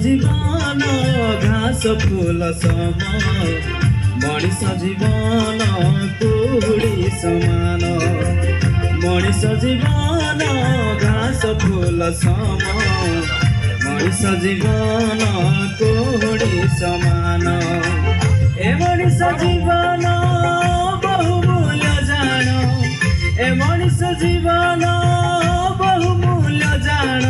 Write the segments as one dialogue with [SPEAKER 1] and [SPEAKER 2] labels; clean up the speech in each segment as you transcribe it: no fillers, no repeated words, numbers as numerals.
[SPEAKER 1] जीवन घास फूल सम मनीष जीवन कुड़ी समान मनीष जीवन घास फूल सम मनीष जीवन कुड़ी समान ए मनीष जीवन बहुमूल्य जान ए मनीष जीवन बहुमूल्य जान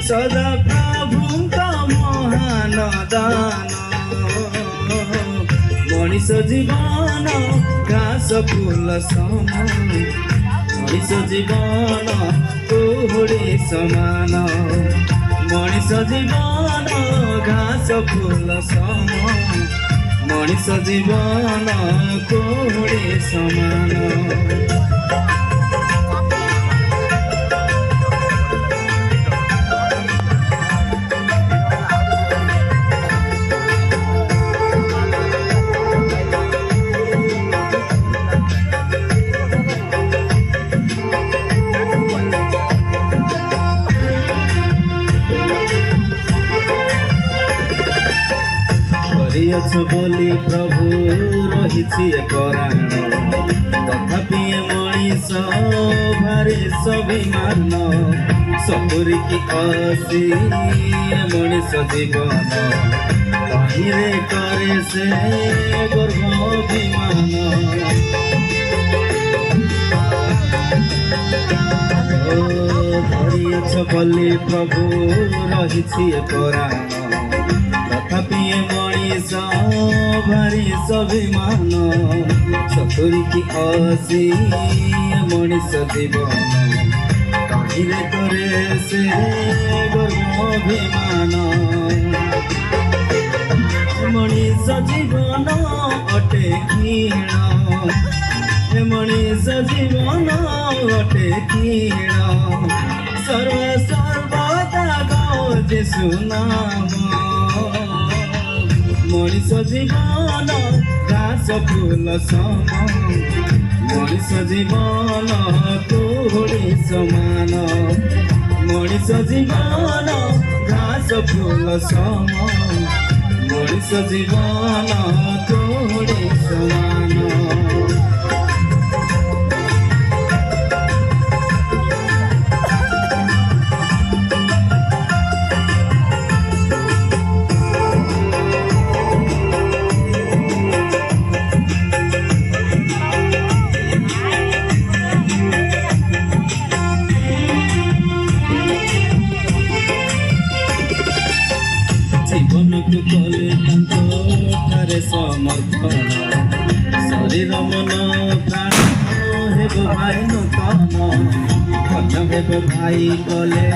[SPEAKER 1] सदा प्रभु का महान दान मनीष जीवन घास फूल सम मनीष जीवन कुड़ी समान मनीष जीवन घास फूल सम मनीष जीवन कुड़ी समान बोली प्रभु रही कराण तथापि मनीष भारी स्वाभिमान सतुरी की असी मनीष जीवन कहीं करे से गर्भाभिमान धरियछ बोली प्रभु रही कराण तथापि मनीष भारी स्वाभिमान चतुरी की असी मनीष जीवन कहीं करे से गर्भाभिमान मनीष जीवन अटे क्षीण मनीष जीवन अटे क्षीण सर्वदा गाओ जेसु नाम मनीष जीवन घास फूल सम मनीष जीवन कुड़ी समान मनीष जीवन घास फूल सम मनीष जीवन कुड़ी समान जीवन को कले ठारे समर्पण शरीर मन प्राण हेब भाई नूतन हेब भाई कले